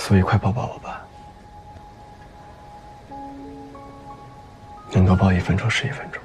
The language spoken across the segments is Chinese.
所以快抱抱我吧，能多抱1分钟是1分钟。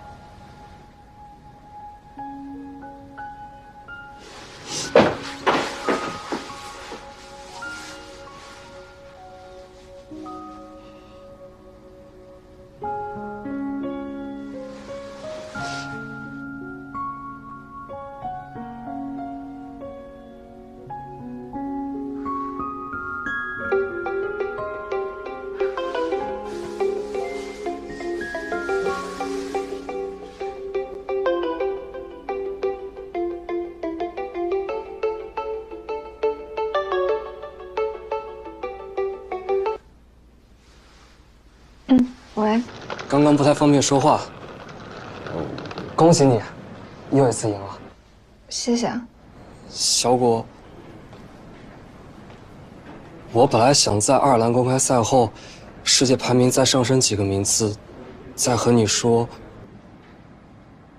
喂，刚刚不太方便说话。恭喜你，又一次赢了。谢谢啊。小果，我本来想在爱尔兰公开赛后，世界排名再上升几个名次，再和你说。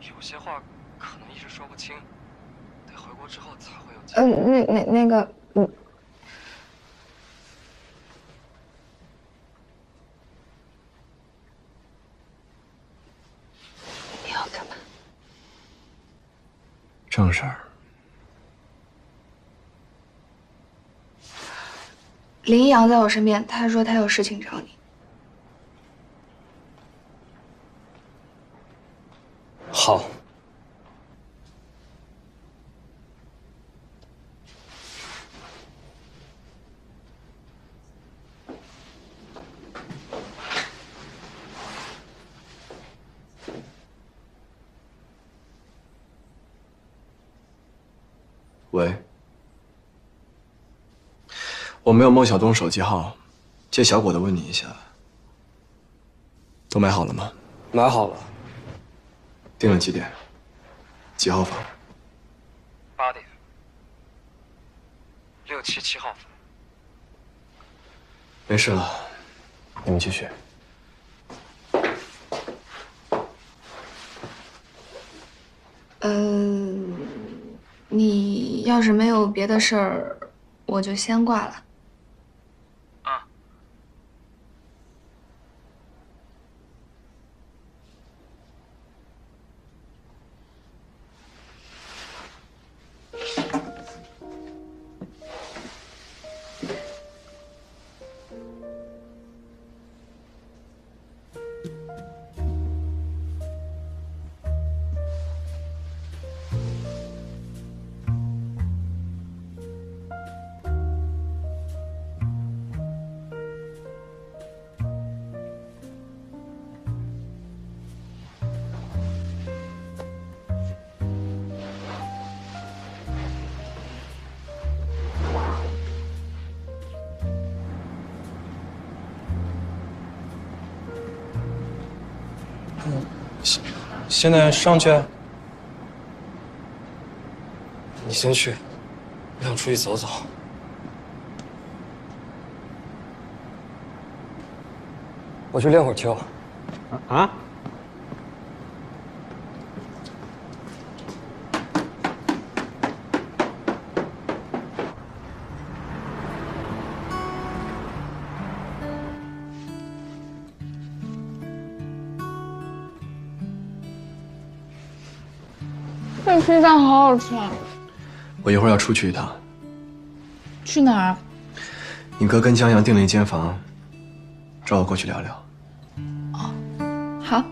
有些话可能一时说不清，得回国之后才会有机会。那个，你要干嘛？正事儿。林一阳在我身边，他说他有事情找你。好。喂，我没有孟小冬手机号，借小果的问你一下，都买好了吗？买好了。定了几点？几号房8点。677号房。没事了，你们继续。你要是没有别的事儿，我就先挂了。现在上去？你先去，我想出去走走。我去练会儿球。啊？这披萨好好吃啊！我一会儿要出去一趟。去哪儿？你哥跟江阳订了一间房，找我过去聊聊。好。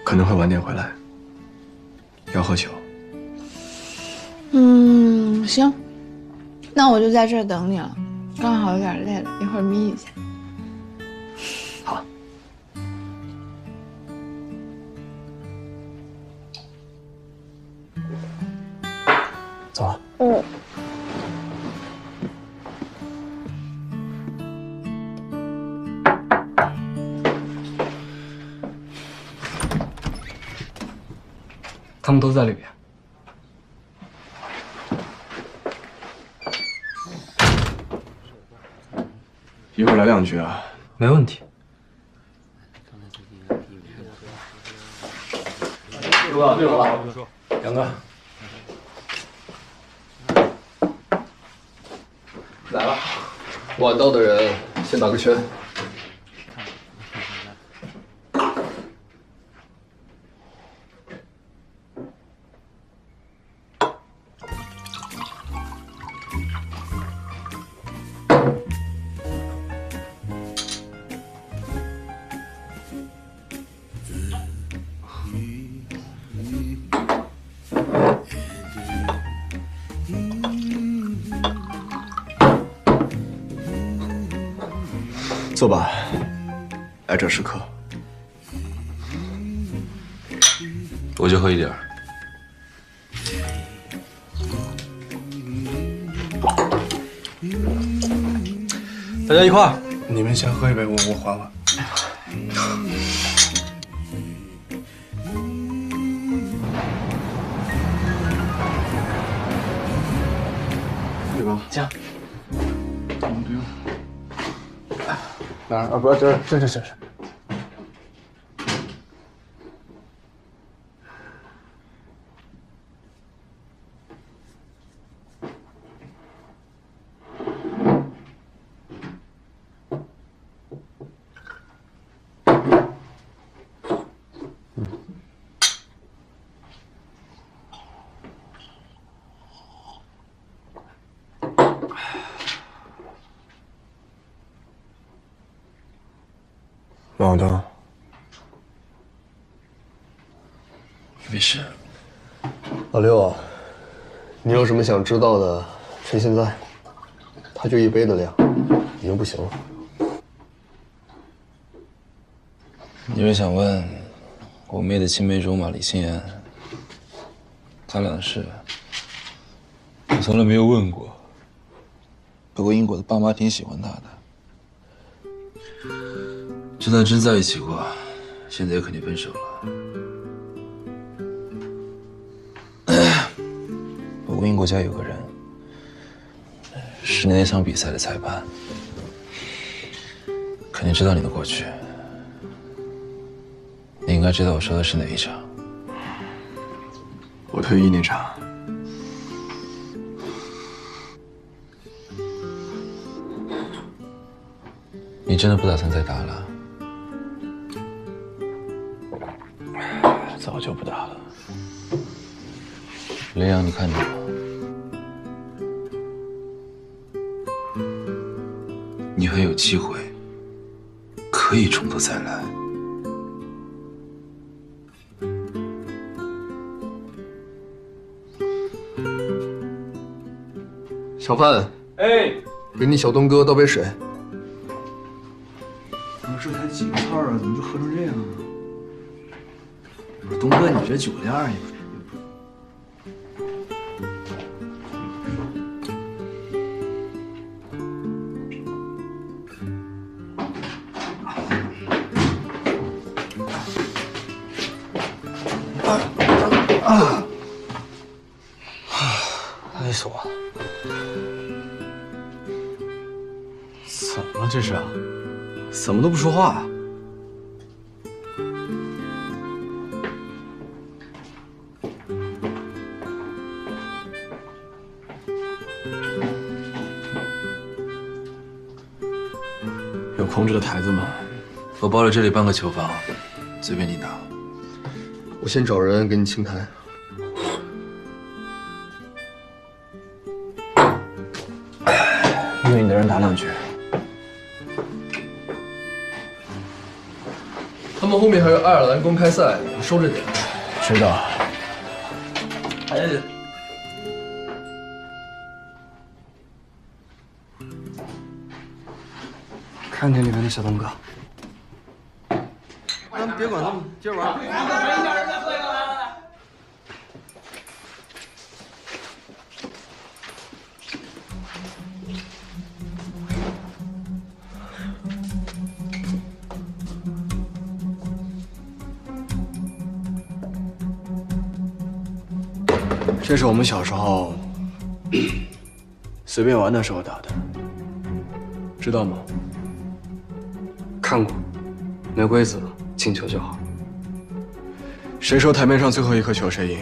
可能会晚点回来。要喝酒。行，那我就在这儿等你了。刚好有点累了，一会儿眯一下。好。走啊。他们都在里边。一会儿来2句啊。没问题。六哥，杨哥，来了。晚到的人先打个圈。坐吧，来者是客。我就喝一点儿。大家一块儿。你们先喝一杯，我缓缓。对吧？酱。不用。哪儿啊？不，这。毛东，没事。老六啊，你有什么想知道的，趁现在。他就一杯的量，已经不行了。你是想问我妹的青梅竹马李心妍，他俩的事，我从来没有问过。不过英国的爸妈挺喜欢他的。就算真在一起过，现在也肯定分手了。不过英国家有个人是那场比赛的裁判，肯定知道你的过去。你应该知道我说的是哪一场。我退役那场。你真的不打算再打了？早就不打了。雷阳，你看着我，你还有机会，可以从头再来。小范，哎，给你小东哥倒杯水。我这才几个菜啊，怎么就喝成这样啊？我说东哥，你这酒量也不。累死我了！怎么了这是？怎么都不说话？有空着的台子吗？我包了这里半个球房，随便你打。我先找人给你清台。约你的人打2局。他们后面还有爱尔兰公开赛，你收着点。知道。哎，看见里面的小东哥。咱别管他们，接着玩。这是我们小时候随便玩的时候打的，知道吗？看过，没规则，进球就好。谁说台面上最后一颗球谁赢？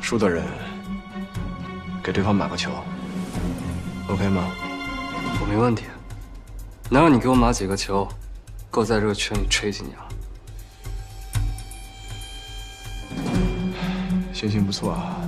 输的人给对方买个球 ，OK 吗？我没问题，能让你给我码几个球，够在这个圈里吹几年了。心情不错啊。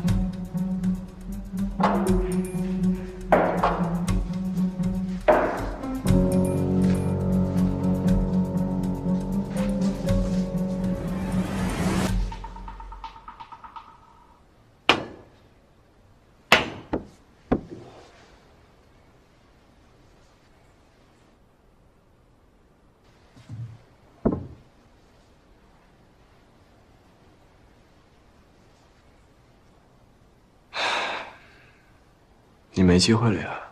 你没机会了呀。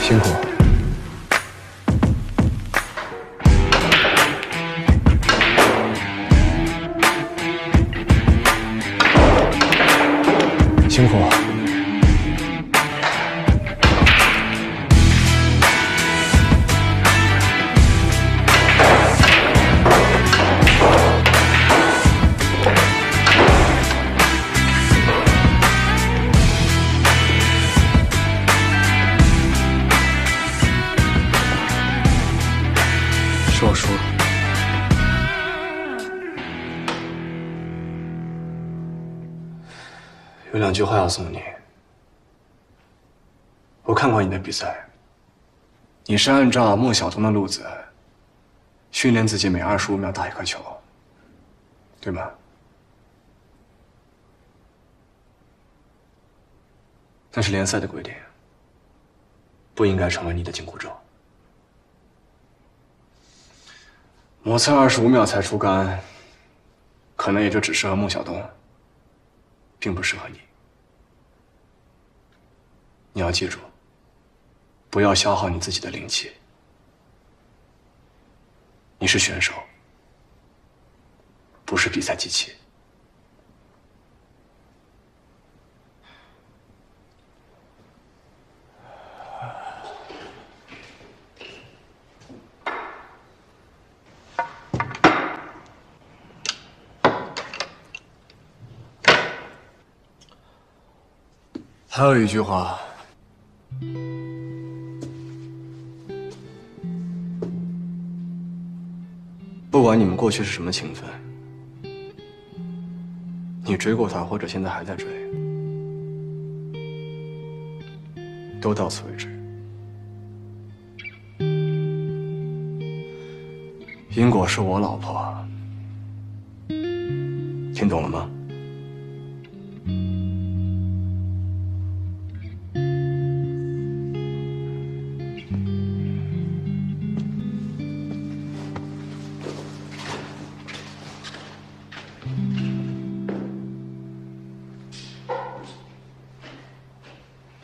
辛苦。辛苦。是我输了。有2句话要送你。我看过你的比赛，你是按照孟小冬的路子训练自己每25秒打一颗球，对吗？那是联赛的规定，不应该成为你的紧箍咒。磨蹭25秒才出杆，可能也就只适合孟小冬，并不适合你。你要记住，不要消耗你自己的灵气。你是选手，不是比赛机器。还有一句话，不管你们过去是什么情分，你追过她，或者现在还在追，都到此为止。英果是我老婆，听懂了吗？